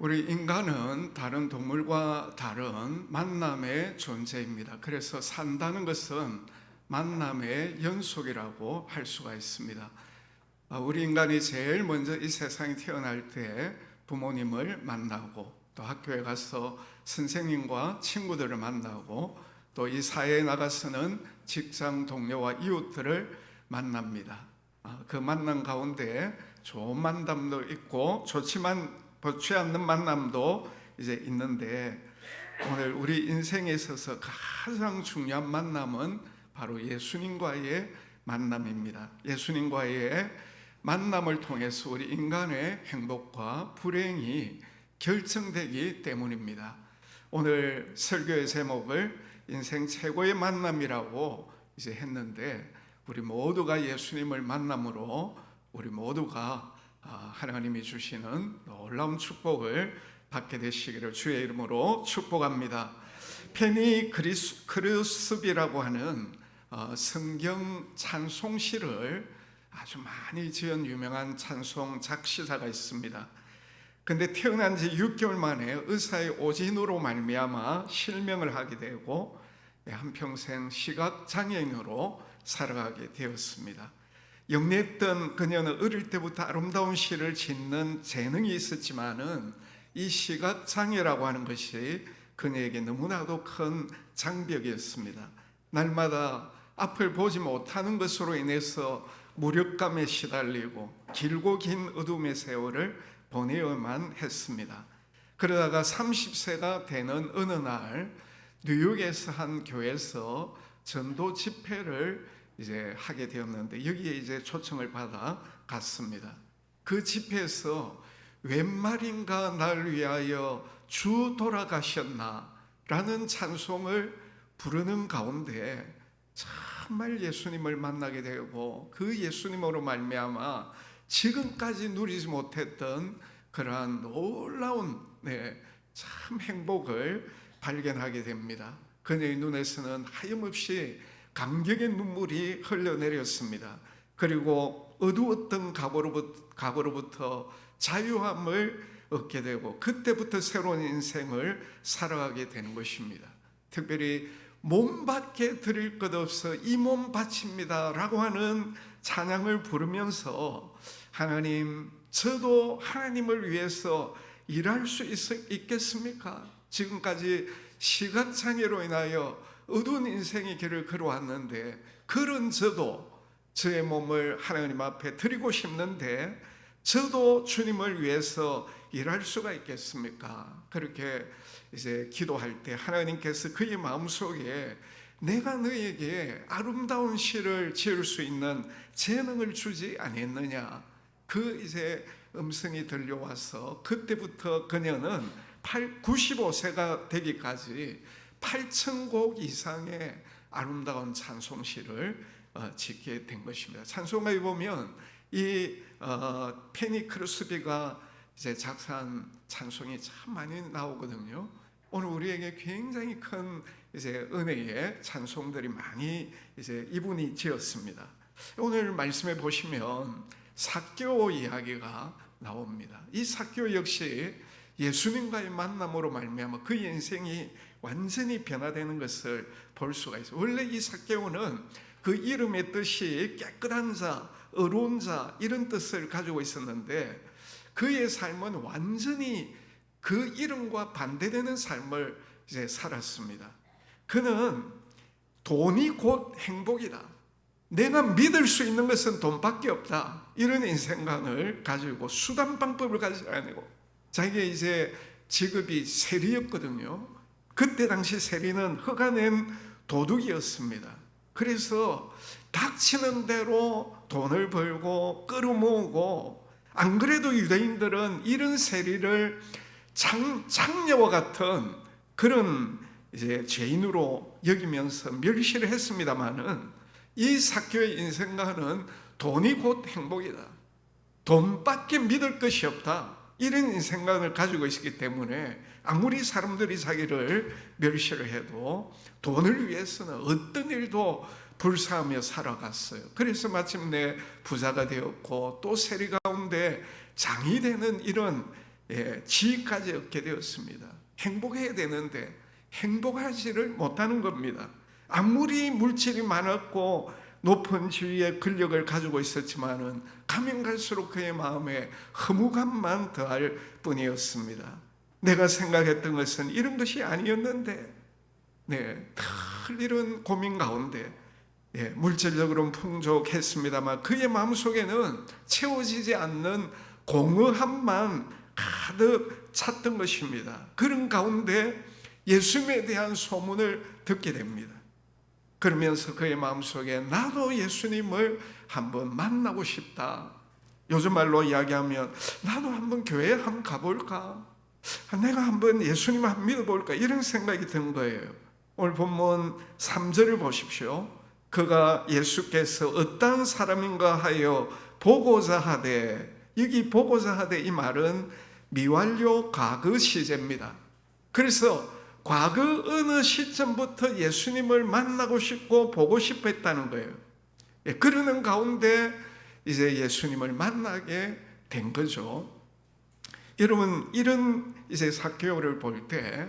우리 인간은 다른 동물과 다른 만남의 존재입니다. 그래서 산다는 것은 만남의 연속이라고 할 수가 있습니다. 우리 인간이 제일 먼저 이 세상에 태어날 때 부모님을 만나고, 또 학교에 가서 선생님과 친구들을 만나고, 또 이 사회에 나가서는 직장 동료와 이웃들을 만납니다. 그 만남 가운데 좋은 만남도 있고 좋지 않는 만남도 이제 있는데, 오늘 우리 인생에 있어서 가장 중요한 만남은 바로 예수님과의 만남입니다. 예수님과의 만남을 통해서 우리 인간의 행복과 불행이 결정되기 때문입니다. 오늘 설교의 제목을 인생 최고의 만남이라고 이제 했는데, 우리 모두가 예수님을 만남으로 우리 모두가 하나님이 주시는 놀라운 축복을 받게 되시기를 주의 이름으로 축복합니다. 페니크루스비라고 하는 성경 찬송시를 아주 많이 지은 유명한 찬송 작시자가 있습니다. 근데 태어난 지 6개월 만에 의사의 오진으로 말미암아 실명을 하게 되고 한평생 시각장애인으로 살아가게 되었습니다. 영리했던 그녀는 어릴 때부터 아름다운 시를 짓는 재능이 있었지만은 이 시각장애라고 하는 것이 그녀에게 너무나도 큰 장벽이었습니다. 날마다 앞을 보지 못하는 것으로 인해서 무력감에 시달리고 길고 긴 어둠의 세월을 보내야만 했습니다. 그러다가 30세가 되는 어느 날 뉴욕에서 한 교회에서 전도 집회를 이제 하게 되었는데, 여기에 이제 초청을 받아 갔습니다. 그 집회에서 웬 말인가 날 위하여 주 돌아가셨나 라는 찬송을 부르는 가운데 정말 예수님을 만나게 되고, 그 예수님으로 말미암아 지금까지 누리지 못했던 그러한 놀라운 참 행복을 발견하게 됩니다. 그녀의 눈에서는 하염없이 감격의 눈물이 흘러내렸습니다. 그리고 어두웠던 과거로부터 자유함을 얻게 되고, 그때부터 새로운 인생을 살아가게 되는 것입니다. 특별히 몸밖에 드릴 것 없어 이 몸 바칩니다 라고 하는 찬양을 부르면서, 하나님, 저도 하나님을 위해서 일할 수 있겠습니까? 지금까지 시각장애로 인하여 어두운 인생의 길을 걸어왔는데, 그런 저도 저의 몸을 하나님 앞에 드리고 싶는데 저도 주님을 위해서 일할 수가 있겠습니까? 그렇게 이제 기도할 때 하나님께서 그의 마음속에 내가 너에게 아름다운 시를 지을 수 있는 재능을 주지 아니했느냐, 그 이제 음성이 들려와서 그때부터 그녀는 95세가 되기까지 8,000곡 이상의 아름다운 찬송시를 짓게 된 것입니다. 찬송가에 보면 이 페니크루스비가 이제 작사한 찬송이 참 많이 나오거든요. 오늘 우리에게 굉장히 큰 이제 은혜의 찬송들이 많이 이제 이분이 지었습니다. 오늘 말씀에 보시면 삭개오 이야기가 나옵니다. 이 삭개오 역시 예수님과의 만남으로 말미암아 그 인생이 완전히 변화되는 것을 볼 수가 있어요. 원래 이 삭개오는 그 이름의 뜻이 깨끗한 자, 의로운 자 이런 뜻을 가지고 있었는데, 그의 삶은 완전히 그 이름과 반대되는 삶을 이제 살았습니다. 그는 돈이 곧 행복이다, 내가 믿을 수 있는 것은 돈밖에 없다, 이런 인생관을 가지고 수단 방법을 가지지 않고, 자기가 이제 직업이 세리였거든요. 그때 당시 세리는 허가낸 도둑이었습니다. 그래서 닥치는 대로 돈을 벌고 끌어모으고, 안 그래도 유대인들은 이런 세리를 장녀와 같은 그런 이제 죄인으로 여기면서 멸시를 했습니다만은, 이 삭개오의 인생과는 돈이 곧 행복이다, 돈밖에 믿을 것이 없다, 이런 인생관을 가지고 있었기 때문에 아무리 사람들이 자기를 멸시를 해도 돈을 위해서는 어떤 일도 불사하며 살아갔어요. 그래서 마침내 부자가 되었고, 또 세리 가운데 장이 되는 이런 지위까지 얻게 되었습니다. 행복해야 되는데 행복하지를 못하는 겁니다. 아무리 물질이 많았고 높은 지위의 권력을 가지고 있었지만은 가면 갈수록 그의 마음에 허무감만 더할 뿐이었습니다. 내가 생각했던 것은 이런 것이 아니었는데, 늘 이런 고민 가운데, 물질적으로는 풍족했습니다만 그의 마음속에는 채워지지 않는 공허함만 가득 찼던 것입니다. 그런 가운데 예수님에 대한 소문을 듣게 됩니다. 그러면서 그의 마음속에 나도 예수님을 한번 만나고 싶다. 요즘 말로 이야기하면 나도 한번 교회에 한번 가볼까? 내가 한번 예수님을 한번 믿어볼까? 이런 생각이 든 거예요. 오늘 본문 3절을 보십시오. 그가 예수께서 어떤 사람인가 하여 보고자 하되, 여기 보고자 하되 이 말은 미완료 과거 시제입니다. 그래서 과거 어느 시점부터 예수님을 만나고 싶고 보고 싶어 했다는 거예요. 그러는 가운데 이제 예수님을 만나게 된 거죠. 여러분, 이런 이제 삭개오를 볼 때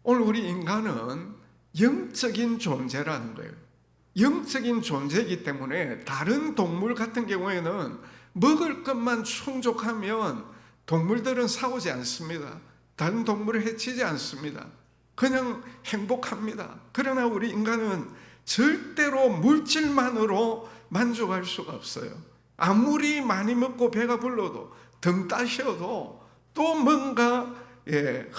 오늘 우리 인간은 영적인 존재라는 거예요. 영적인 존재이기 때문에 다른 동물 같은 경우에는 먹을 것만 충족하면 동물들은 싸우지 않습니다. 다른 동물을 해치지 않습니다. 그냥 행복합니다. 그러나 우리 인간은 절대로 물질만으로 만족할 수가 없어요. 아무리 많이 먹고 배가 불러도 등 따셔도 또 뭔가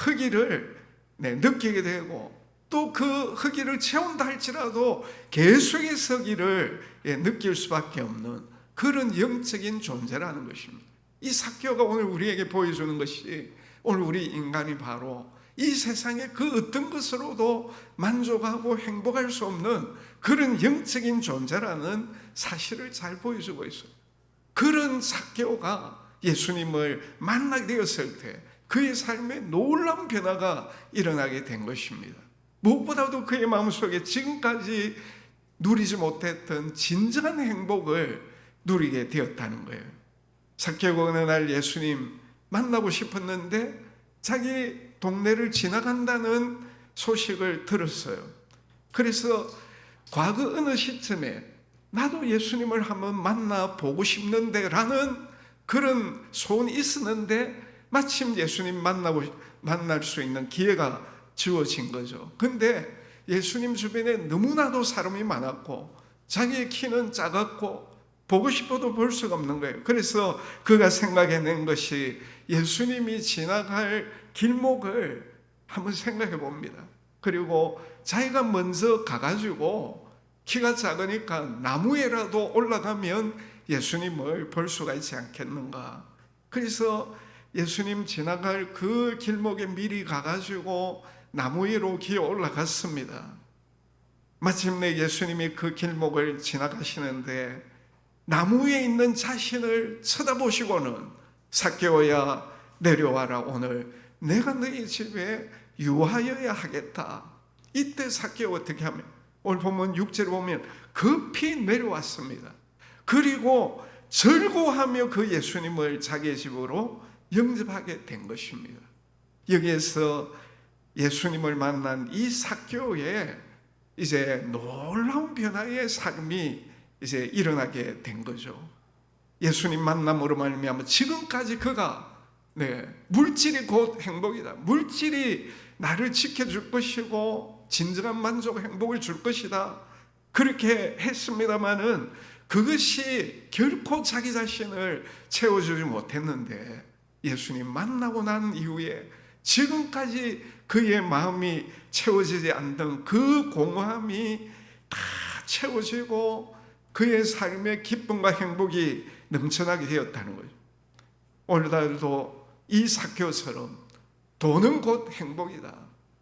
허기를 느끼게 되고 또 그 허기를 채운다 할지라도 계속해서 허기를 느낄 수밖에 없는 그런 영적인 존재라는 것입니다. 이 삭개오가 오늘 우리에게 보여주는 것이 오늘 우리 인간이 바로 이 세상의 그 어떤 것으로도 만족하고 행복할 수 없는 그런 영적인 존재라는 사실을 잘 보여주고 있어요. 그런 삭개오가 예수님을 만나게 되었을 때 그의 삶에 놀라운 변화가 일어나게 된 것입니다. 무엇보다도 그의 마음속에 지금까지 누리지 못했던 진정한 행복을 누리게 되었다는 거예요. 삭개오가 어느 날 예수님 만나고 싶었는데 자기 동네를 지나간다는 소식을 들었어요. 그래서 과거 어느 시점에 나도 예수님을 한번 만나보고 싶는데 라는 그런 소원이 있었는데 마침 예수님 만날 수 있는 기회가 주어진 거죠. 근데 예수님 주변에 너무나도 사람이 많았고 자기의 키는 작았고 보고 싶어도 볼 수가 없는 거예요. 그래서 그가 생각해낸 것이 예수님이 지나갈 길목을 한번 생각해 봅니다. 그리고 자기가 먼저 가가지고 키가 작으니까 나무에라도 올라가면 예수님을 볼 수가 있지 않겠는가. 그래서 예수님 지나갈 그 길목에 미리 가가지고 나무 위로 기어 올라갔습니다. 마침내 예수님이 그 길목을 지나가시는데 나무 위에 있는 자신을 쳐다보시고는 삭개오야 내려와라, 오늘 내가 너희 집에 유하여야 하겠다. 이때 삭개오 어떻게 하면 오늘 보면 6절에 보면 급히 내려왔습니다. 그리고 절고하며 그 예수님을 자기의 집으로 영접하게 된 것입니다. 여기에서 예수님을 만난 이 삭개오의 이제 놀라운 변화의 삶이 이제 일어나게 된 거죠. 예수님 만남으로 말미암아 지금까지 그가 물질이 곧 행복이다. 물질이 나를 지켜줄 것이고 진정한 만족, 행복을 줄 것이다. 그렇게 했습니다마는 그것이 결코 자기 자신을 채워주지 못했는데 예수님 만나고 난 이후에 지금까지 그의 마음이 채워지지 않던 그 공허함이 다 채워지고 그의 삶의 기쁨과 행복이 넘쳐나게 되었다는 거죠. 오늘날도 이 삭개오처럼 돈은 곧 행복이다.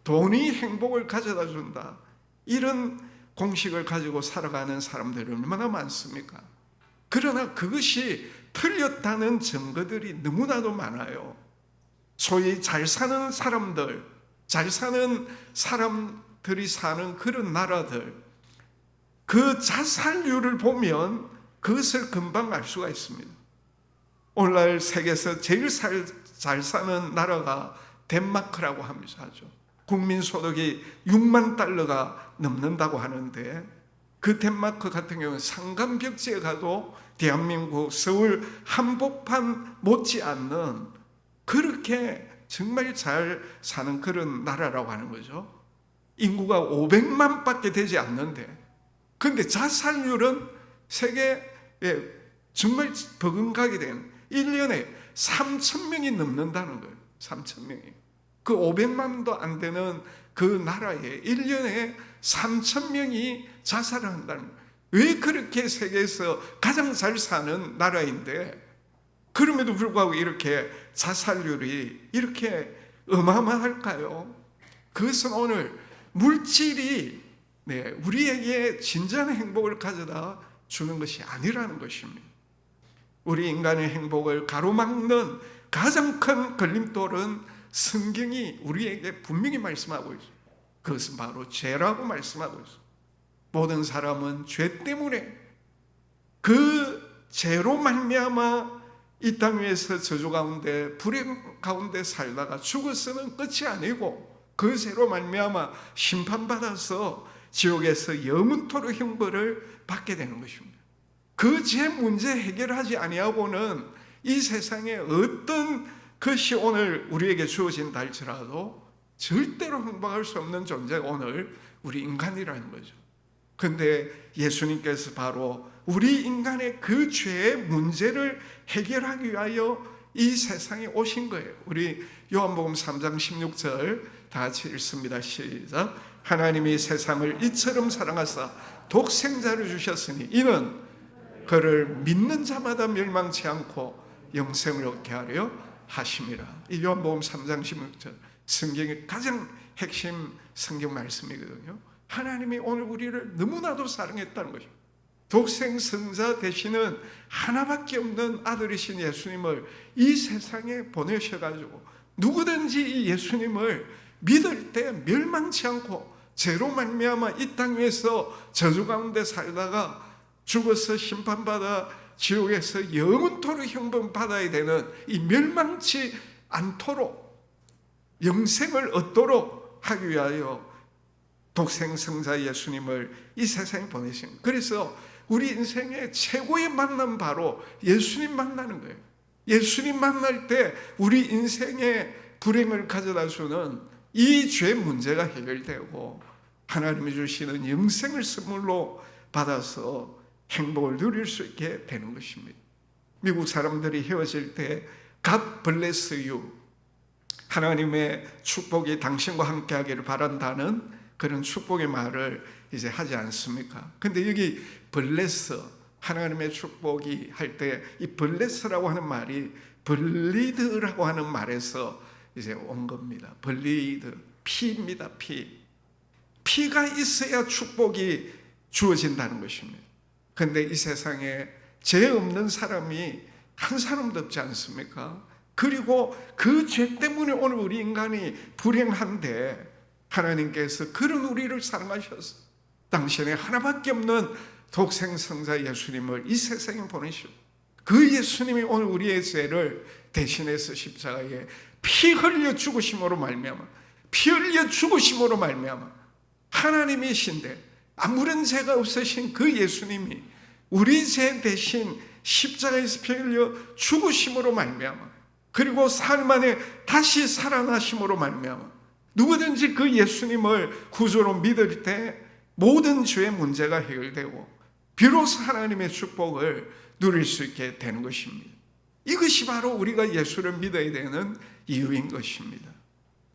돈이 행복을 가져다 준다. 이런 공식을 가지고 살아가는 사람들이 얼마나 많습니까? 그러나 그것이 틀렸다는 증거들이 너무나도 많아요. 소위 잘 사는 사람들, 잘 사는 사람들이 사는 그런 나라들, 그 자살률을 보면 그것을 금방 알 수가 있습니다. 오늘날 세계에서 제일 잘 사는 나라가 덴마크라고 하면서 하죠. 국민소득이 6만 달러가 넘는다고 하는데, 그 덴마크 같은 경우는 상간벽지에 가도 대한민국 서울 한복판 못지않는 그렇게 정말 잘 사는 그런 나라라고 하는 거죠. 인구가 500만 밖에 되지 않는데, 그런데 자살률은 세계에 정말 버금가게 되는, 1년에 3,000명이 넘는다는 거예요. 3,000명이. 그 500만도 안 되는 그 나라에 1년에 3,000명이 자살을 한다는 거예요. 왜 그렇게 세계에서 가장 잘 사는 나라인데 그럼에도 불구하고 이렇게 자살률이 이렇게 어마어마할까요? 그것은 오늘 물질이 우리에게 진정한 행복을 가져다 주는 것이 아니라는 것입니다. 우리 인간의 행복을 가로막는 가장 큰 걸림돌은 성경이 우리에게 분명히 말씀하고 있어요. 그것은 바로 죄라고 말씀하고 있어요. 모든 사람은 죄 때문에 그 죄로 말미암아 이 땅 위에서 저주 가운데 불행 가운데 살다가 죽어서는 끝이 아니고 그 죄로 말미암아 심판받아서 지옥에서 영원토록 형벌을 받게 되는 것입니다. 그 죄 문제 해결하지 아니하고는 이 세상에 어떤 것이 오늘 우리에게 주어진다 할지라도 절대로 행복할 수 없는 존재가 오늘 우리 인간이라는 거죠. 그런데 예수님께서 바로 우리 인간의 그 죄의 문제를 해결하기 위하여 이 세상에 오신 거예요. 우리 요한복음 3장 16절 다 같이 읽습니다. 시작. 하나님이 세상을 이처럼 사랑하사 독생자를 주셨으니 이는 그를 믿는 자마다 멸망치 않고 영생을 얻게 하려 하심이라. 이 요한복음 3장 16절 성경의 가장 핵심 성경 말씀이거든요. 하나님이 오늘 우리를 너무나도 사랑했다는 것입니다. 독생성자 되시는 하나밖에 없는 아들이신 예수님을 이 세상에 보내셔가지고 누구든지 이 예수님을 믿을 때 멸망치 않고 죄로 말미암아 이 땅 위에서 저주 가운데 살다가 죽어서 심판받아 지옥에서 영원토록 형벌받아야 되는 이 멸망치 않도록 영생을 얻도록 하기 위하여 독생성자 예수님을 이 세상에 보내신 거예요. 그래서 우리 인생의 최고의 만남 바로 예수님 만나는 거예요. 예수님 만날 때 우리 인생의 불행을 가져다 주는 이 죄 문제가 해결되고 하나님이 주시는 영생을 선물로 받아서 행복을 누릴 수 있게 되는 것입니다. 미국 사람들이 헤어질 때 God bless you, 하나님의 축복이 당신과 함께 하기를 바란다는 그런 축복의 말을 이제 하지 않습니까? 근데 여기 bless, 하나님의 축복이 할 때 이 bless라고 하는 말이 bleed라고 하는 말에서 이제 온 겁니다. bleed, 피입니다. 피가 있어야 축복이 주어진다는 것입니다. 근데 이 세상에 죄 없는 사람이 한 사람도 없지 않습니까? 그리고 그 죄 때문에 오늘 우리 인간이 불행한데 하나님께서 그런 우리를 사랑하셔서 당신의 하나밖에 없는 독생성자 예수님을 이 세상에 보내시고 그 예수님이 오늘 우리의 죄를 대신해서 십자가에 피 흘려 죽으심으로 말미암아, 피 흘려 죽으심으로 말미암아 하나님이신데 아무런 죄가 없으신 그 예수님이 우리 죄 대신 십자가에서 피 흘려 죽으심으로 말미암아 그리고 사흘 만에 다시 살아나심으로 말미암아 누구든지 그 예수님을 구주로 믿을 때 모든 죄의 문제가 해결되고 비로소 하나님의 축복을 누릴 수 있게 되는 것입니다. 이것이 바로 우리가 예수를 믿어야 되는 이유인 것입니다.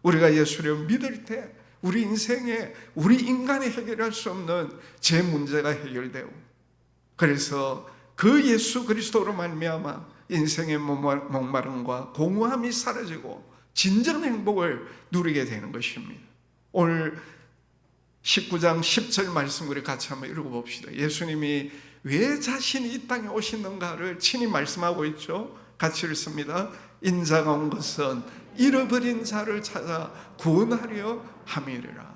우리가 예수를 믿을 때 우리 인생에 우리 인간이 해결할 수 없는 죄 문제가 해결되고 그래서 그 예수 그리스도로 말미암아 인생의 목마름과 공허함이 사라지고 진정한 행복을 누리게 되는 것입니다. 오늘 19장 10절 말씀 우리 같이 한번 읽어봅시다. 예수님이 왜 자신이 이 땅에 오시는가를 친히 말씀하고 있죠. 같이 읽습니다. 인자가 온 것은 잃어버린 자를 찾아 구원하려 함이라.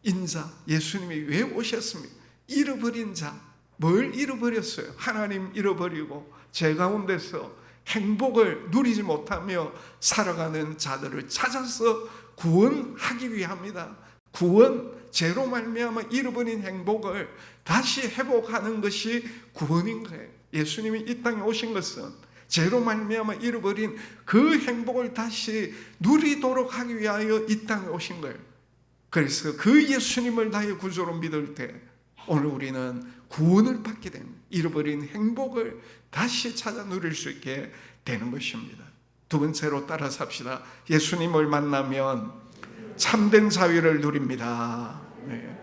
인자, 예수님이 왜 오셨습니까? 잃어버린 자, 뭘 잃어버렸어요? 하나님 잃어버리고 죄 가운데서 행복을 누리지 못하며 살아가는 자들을 찾아서 구원하기 위함이다. 구원, 죄로 말미암아 잃어버린 행복을 다시 회복하는 것이 구원인 거예요. 예수님이 이 땅에 오신 것은 죄로 말미암아 잃어버린 그 행복을 다시 누리도록 하기 위하여 이 땅에 오신 거예요. 그래서 그 예수님을 나의 구주로 믿을 때 오늘 우리는 구원을 받게 됩니다. 잃어버린 행복을 다시 찾아 누릴 수 있게 되는 것입니다. 두 번째로 따라서 합시다. 예수님을 만나면 참된 자유를 누립니다. 네.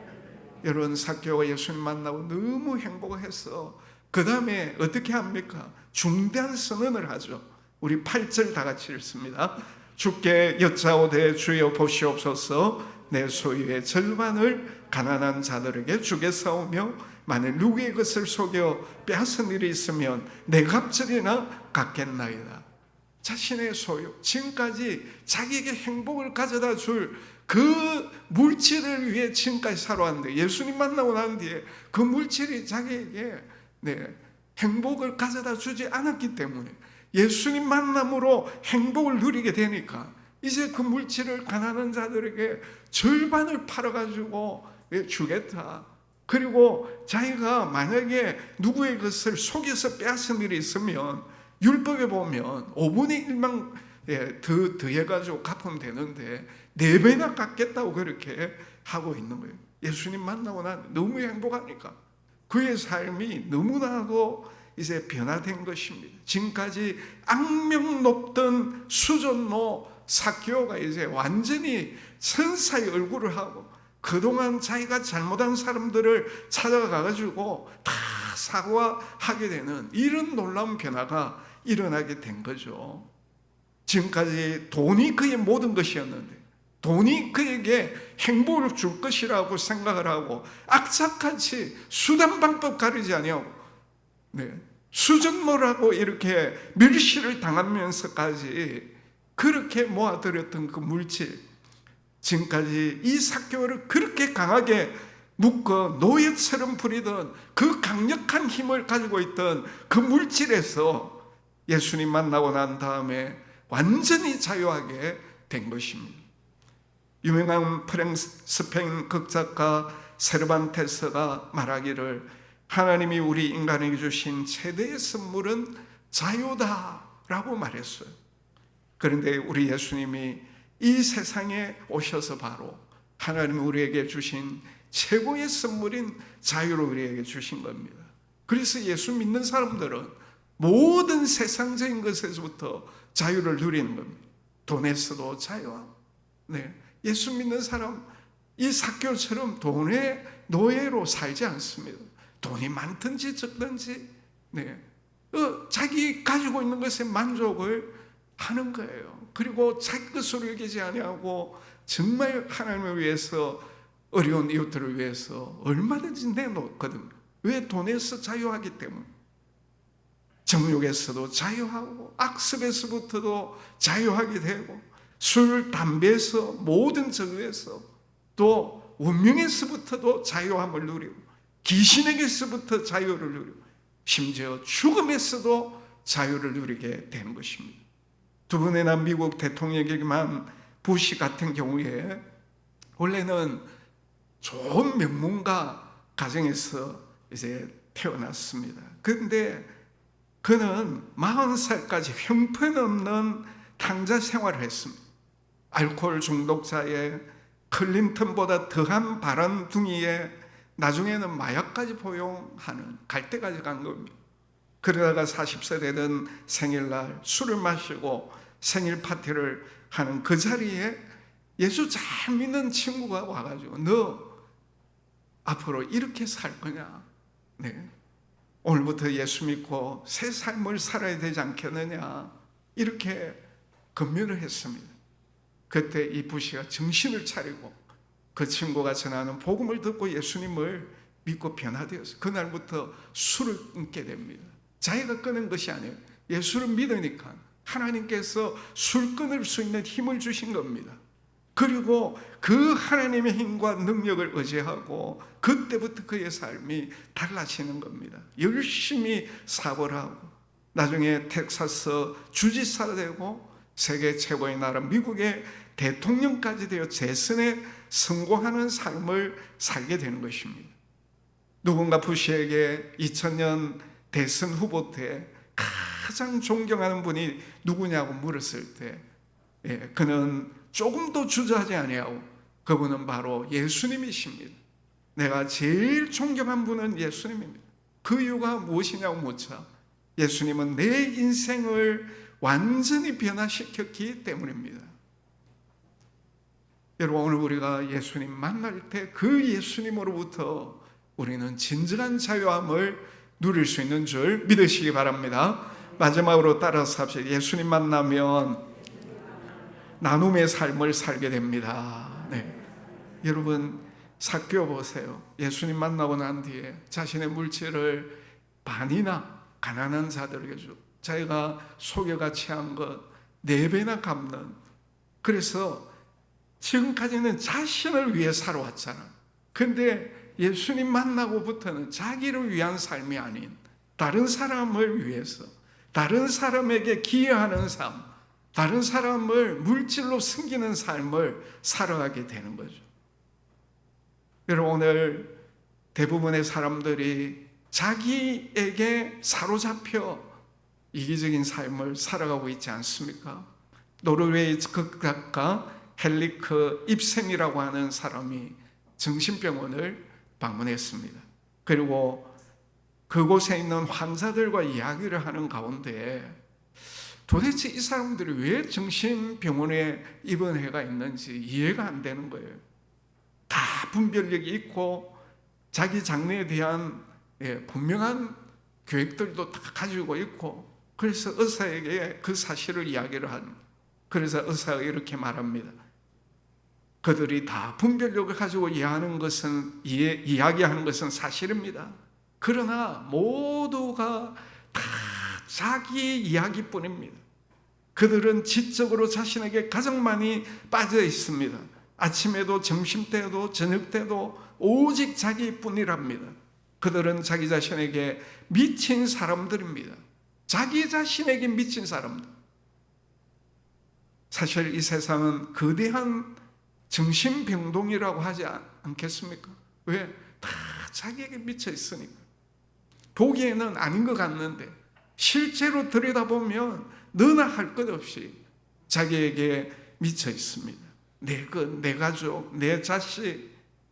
여러분, 삭개오가 예수님 만나고 너무 행복해서 그 다음에 어떻게 합니까? 중대한 선언을 하죠. 우리 8절 다 같이 읽습니다. 주께 여짜오되 주여 보시옵소서, 내 소유의 절반을 가난한 자들에게 주겠사오며 만일 누구의 것을 속여 빼앗은 일이 있으면 내 갑절이나 갚겠나이다. 자신의 소유, 지금까지 자기에게 행복을 가져다 줄 그 물질을 위해 지금까지 살아왔는데 예수님 만나고 난 뒤에 그 물질이 자기에게 행복을 가져다 주지 않았기 때문에 예수님 만남으로 행복을 누리게 되니까 이제 그 물질을 가난한 자들에게 절반을 팔아가지고 주겠다. 그리고 자기가 만약에 누구의 것을 속여서 빼앗은 일이 있으면 율법에 보면 5분의 1만 더해가지고 갚으면 되는데 4배나 갚겠다고 그렇게 하고 있는 거예요. 예수님 만나고 난 너무 행복하니까 그의 삶이 너무나도 이제 변화된 것입니다. 지금까지 악명 높던 수전노 삭개오가 이제 완전히 천사의 얼굴을 하고 그동안 자기가 잘못한 사람들을 찾아가가지고 다 사과하게 되는 이런 놀라운 변화가 일어나게 된 거죠. 지금까지 돈이 그의 모든 것이었는데 돈이 그에게 행복을 줄 것이라고 생각을 하고 악착같이 수단 방법 가리지 아니하고 수전노라고 이렇게 멸시를 당하면서까지 그렇게 모아들였던 그 물질, 지금까지 이 삭개오를 그렇게 강하게 묶어 노예처럼 부리던 그 강력한 힘을 가지고 있던 그 물질에서 예수님 만나고 난 다음에 완전히 자유하게 된 것입니다. 유명한 스페인 극작가 세르반테스가 말하기를 하나님이 우리 인간에게 주신 최대의 선물은 자유다라고 말했어요. 그런데 우리 예수님이 이 세상에 오셔서 바로 하나님이 우리에게 주신 최고의 선물인 자유를 우리에게 주신 겁니다. 그래서 예수 믿는 사람들은 모든 세상적인 것에서부터 자유를 누리는 겁니다. 돈에서도 자유하고, 예수 믿는 사람 이 삭개오처럼 돈의 노예로 살지 않습니다. 돈이 많든지 적든지 자기 가지고 있는 것에 만족을 하는 거예요. 그리고 자기 것으로 여기지 아니하고 정말 하나님을 위해서 어려운 이웃들을 위해서 얼마든지 내놓거든요. 왜? 돈에서 자유하기 때문에. 정욕에서도 자유하고 악습에서부터도 자유하게 되고 술, 담배에서 모든 저주에서 또 운명에서부터도 자유함을 누리고 귀신에게서부터 자유를 누리고 심지어 죽음에서도 자유를 누리게 되는 것입니다. 두 번이나 미국 대통령에게만 부시 같은 경우에 원래는 좋은 명문가 가정에서 이제 태어났습니다. 그런데 그는 40살까지 형편없는 탕자 생활을 했습니다. 알코올 중독자에 클린턴보다 더한 바람둥이에 나중에는 마약까지 포용하는 갈대까지 간 겁니다. 그러다가 40세 되던 생일날 술을 마시고 생일 파티를 하는 그 자리에 예수 잘 믿는 친구가 와가지고 너 앞으로 이렇게 살 거냐? 오늘부터 예수 믿고 새 삶을 살아야 되지 않겠느냐? 이렇게 권면을 했습니다. 그때 이 부시가 정신을 차리고 그 친구가 전하는 복음을 듣고 예수님을 믿고 변화되었어요. 그날부터 술을 끊게 됩니다. 자기가 끊은 것이 아니에요. 예수를 믿으니까 하나님께서 술 끊을 수 있는 힘을 주신 겁니다. 그리고 그 하나님의 힘과 능력을 의지하고 그때부터 그의 삶이 달라지는 겁니다. 열심히 사업을 하고 나중에 텍사스 주지사가 되고 세계 최고의 나라 미국의 대통령까지 되어 재선에 성공하는 삶을 살게 되는 것입니다. 누군가 부시에게 2000년 대선 후보 때 가장 존경하는 분이 누구냐고 물었을 때 그는 조금도 주저하지 아니하고 그분은 바로 예수님이십니다. 내가 제일 존경한 분은 예수님입니다. 그 이유가 무엇이냐고 묻자 예수님은 내 인생을 완전히 변화시켰기 때문입니다. 여러분, 오늘 우리가 예수님 만날 때 그 예수님으로부터 우리는 진정한 자유함을 누릴 수 있는 줄 믿으시기 바랍니다. 마지막으로 따라서 합시다. 예수님 만나면 나눔의 삶을 살게 됩니다. 네. 여러분, 삭개오 보세요. 예수님 만나고 난 뒤에 자신의 물질을 반이나 가난한 자들에게 주고 자기가 속여가 취한 것 4배나 갚는, 그래서 지금까지는 자신을 위해 살아왔잖아. 근데 예수님 만나고부터는 자기를 위한 삶이 아닌 다른 사람을 위해서, 다른 사람에게 기여하는 삶, 다른 사람을 물질로 섬기는 삶을 살아가게 되는 거죠. 여러분, 오늘 대부분의 사람들이 자기에게 사로잡혀 이기적인 삶을 살아가고 있지 않습니까? 노르웨이 극작가 헨리크 입센이라고 하는 사람이 정신병원을 방문했습니다. 그리고 그곳에 있는 환자들과 이야기를 하는 가운데 도대체 이 사람들이 왜 정신병원에 입원해가 있는지 이해가 안 되는 거예요. 다 분별력이 있고 자기 장래에 대한 분명한 계획들도 다 가지고 있고, 그래서 의사에게 그 사실을 이야기를 한. 그래서 의사가 이렇게 말합니다. 그들이 다 분별력을 가지고 이야기하는 것은 사실입니다. 그러나 모두가 다 자기 이야기뿐입니다. 그들은 지적으로 자신에게 가장 많이 빠져 있습니다. 아침에도 점심때도 저녁때도 오직 자기뿐이랍니다. 그들은 자기 자신에게 미친 사람들입니다. 자기 자신에게 미친 사람들. 사실 이 세상은 거대한 정신병동이라고 하지 않겠습니까? 왜? 다 자기에게 미쳐 있으니까. 보기에는 아닌 것 같는데 실제로 들여다보면 너나 할 것 없이 자기에게 미쳐 있습니다. 내 것, 내 가족, 내 자식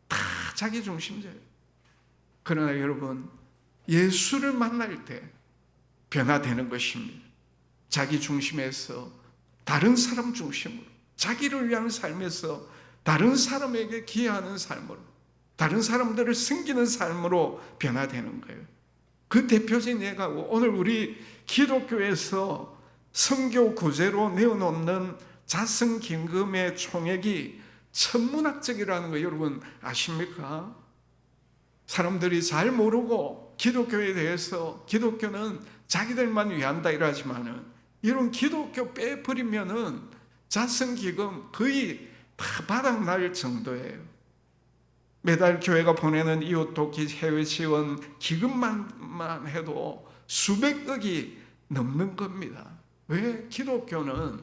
다 자기 중심자예요. 그러나 여러분, 예수를 만날 때 변화되는 것입니다. 자기 중심에서 다른 사람 중심으로, 자기를 위한 삶에서 다른 사람에게 기여하는 삶으로, 다른 사람들을 섬기는 삶으로 변화되는 거예요. 그 대표적인 예가 오늘 우리 기독교에서 성교 구제로 내어놓는 자선기금의 총액이 천문학적이라는 거 여러분 아십니까? 사람들이 잘 모르고 기독교에 대해서 기독교는 자기들만 위한다 이러지만은 이런 기독교 빼버리면은 자선기금 거의 다 바닥날 정도예요. 매달 교회가 보내는 이웃돕기 해외 지원 기금만 해도 수백억이 넘는 겁니다. 왜? 기독교는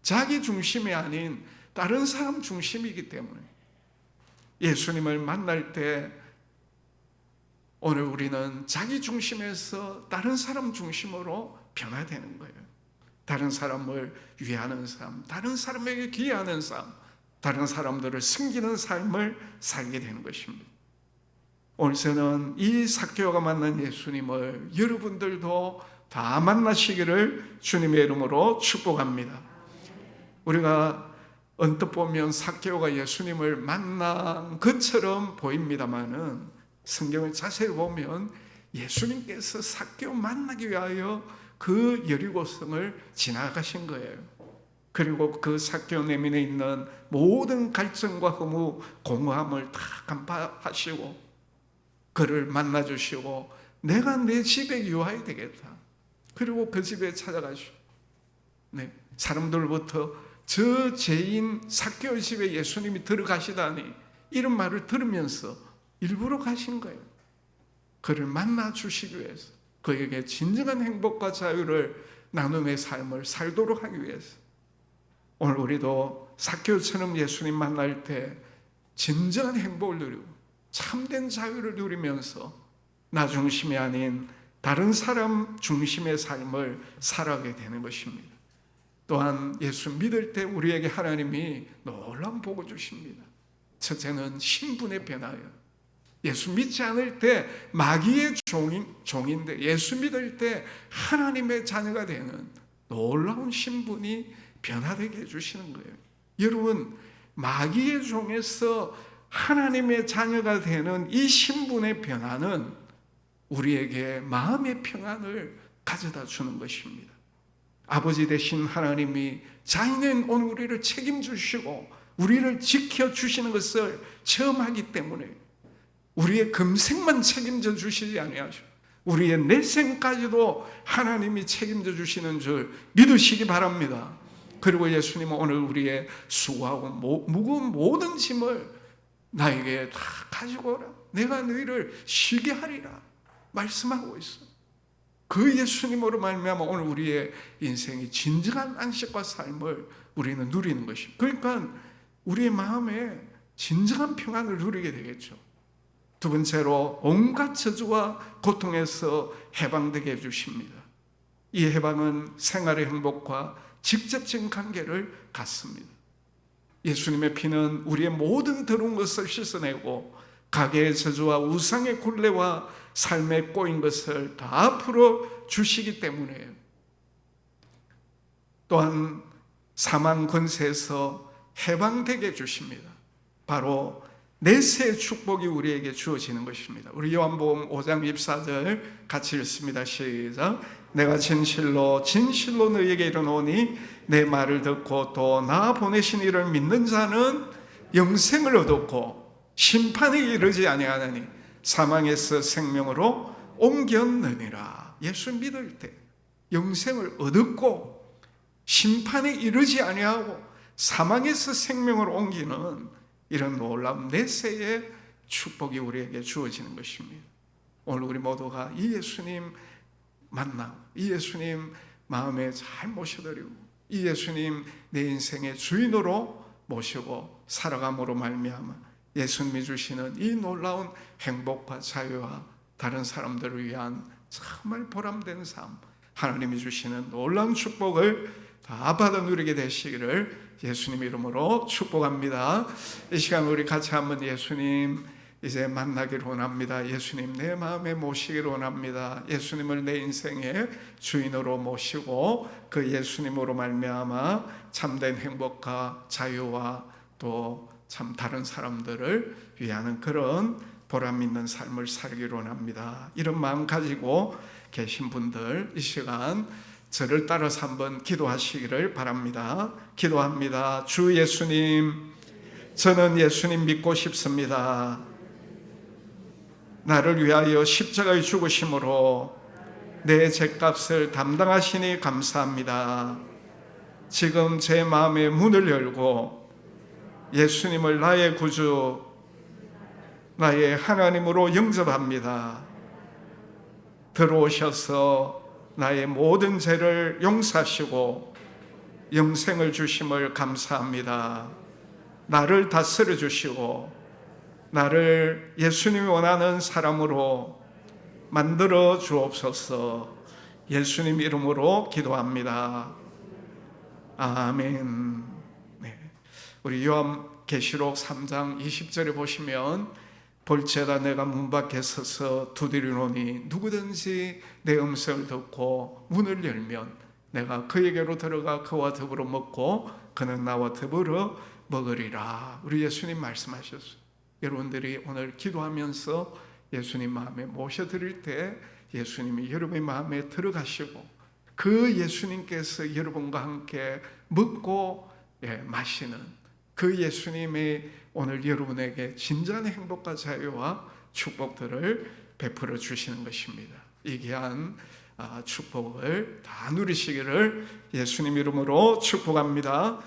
자기 중심이 아닌 다른 사람 중심이기 때문에. 예수님을 만날 때 오늘 우리는 자기 중심에서 다른 사람 중심으로 변화되는 거예요. 다른 사람을 위하는 삶, 다른 사람에게 기여하는 삶, 다른 사람들을 섬기는 삶을 살게 되는 것입니다. 오늘 저는 이 삭개오가 만난 예수님을 여러분들도 다 만나시기를 주님의 이름으로 축복합니다. 우리가 언뜻 보면 삭개오가 예수님을 만난 것처럼 보입니다마는 성경을 자세히 보면 예수님께서 삭개오 만나기 위하여 그 여리고성을 지나가신 거예요. 그리고 그 삭개오 내면에 있는 모든 갈증과 허무, 공허함을 다 간파하시고 그를 만나주시고 내가 내 집에 유하야 되겠다. 그리고 그 집에 찾아가시고 사람들부터 저 죄인 삭개오 집에 예수님이 들어가시다니 이런 말을 들으면서 일부러 가신 거예요. 그를 만나주시기 위해서. 그에게 진정한 행복과 자유를 나눔의 삶을 살도록 하기 위해서 오늘 우리도 삭개오처럼 예수님 만날 때 진정한 행복을 누리고 참된 자유를 누리면서 나 중심이 아닌 다른 사람 중심의 삶을 살아가게 되는 것입니다. 또한 예수 믿을 때 우리에게 하나님이 놀라운 복을 주십니다. 첫째는 신분의 변화예요. 예수 믿지 않을 때 마귀의 종인데 예수 믿을 때 하나님의 자녀가 되는 놀라운 신분이 변화되게 해주시는 거예요. 여러분, 마귀의 종에서 하나님의 자녀가 되는 이 신분의 변화는 우리에게 마음의 평안을 가져다 주는 것입니다. 아버지 되신 하나님이 자인은 오늘 우리를 책임주시고 우리를 지켜주시는 것을 체험하기 때문에 우리의 금생만 책임져 주시지 아니하시고 우리의 내생까지도 하나님이 책임져 주시는 줄 믿으시기 바랍니다. 그리고 예수님은 오늘 우리의 수고하고 무거운 모든 짐을 나에게 다 가지고 오라, 내가 너희를 쉬게 하리라 말씀하고 있어. 그 예수님으로 말미암아 오늘 우리의 인생이 진정한 안식과 삶을 우리는 누리는 것입니다. 그러니까 우리의 마음에 진정한 평안을 누리게 되겠죠. 두 번째로 온갖 저주와 고통에서 해방되게 해주십니다. 이 해방은 생활의 행복과 직접적인 관계를 갖습니다. 예수님의 피는 우리의 모든 더러운 것을 씻어내고 가계의 저주와 우상의 굴레와 삶에 꼬인 것을 다 풀어주시기 때문에 또한 사망 권세에서 해방되게 해주십니다. 바로 내세의 축복이 우리에게 주어지는 것입니다. 우리 요한복음 5장 24절 같이 읽습니다. 시작. 내가 진실로 진실로 너희에게 이르노니 내 말을 듣고 또 나 보내신 이를 믿는 자는 영생을 얻었고 심판에 이르지 아니하나니 사망에서 생명으로 옮겼느니라. 예수 믿을 때 영생을 얻었고 심판에 이르지 아니하고 사망에서 생명으로 옮기는 이런 놀라운 내세의 축복이 우리에게 주어지는 것입니다. 오늘 우리 모두가 이 예수님 만나, 이 예수님 마음에 잘 모셔드리고 이 예수님 내 인생의 주인으로 모시고 살아감으로 말미암아 예수님이 주시는 이 놀라운 행복과 자유와 다른 사람들을 위한 정말 보람된 삶, 하나님이 주시는 놀라운 축복을 다 받아 누리게 되시기를 예수님 이름으로 축복합니다. 이 시간 우리 같이 한번 예수님 이제 만나기를 원합니다. 예수님 내 마음에 모시기를 원합니다. 예수님을 내 인생의 주인으로 모시고 그 예수님으로 말미암아 참된 행복과 자유와 또 참 다른 사람들을 위하는 그런 보람 있는 삶을 살기를 원합니다. 이런 마음 가지고 계신 분들 이 시간 저를 따라서 한번 기도하시기를 바랍니다. 기도합니다. 주 예수님, 저는 예수님 믿고 싶습니다. 나를 위하여 십자가에 죽으심으로 내 죄값을 담당하시니 감사합니다. 지금 제 마음의 문을 열고 예수님을 나의 구주, 나의 하나님으로 영접합니다. 들어오셔서 나의 모든 죄를 용서하시고 영생을 주심을 감사합니다. 나를 다스려 주시고 나를 예수님이 원하는 사람으로 만들어 주옵소서. 예수님 이름으로 기도합니다. 아멘. 네. 우리 요한계시록 3장 20절에 보시면 볼지어다 내가 문 밖에 서서 두드리노니 누구든지 내 음성을 듣고 문을 열면 내가 그에게로 들어가 그와 더불어 먹고 그는 나와 더불어 먹으리라. 우리 예수님 말씀하셨어요. 여러분들이 오늘 기도하면서 예수님 마음에 모셔드릴 때 예수님이 여러분의 마음에 들어가시고 그 예수님께서 여러분과 함께 먹고 마시는 그 예수님이 오늘 여러분에게 진정한 행복과 자유와 축복들을 베풀어 주시는 것입니다. 이 귀한 축복을 다 누리시기를 예수님 이름으로 축복합니다.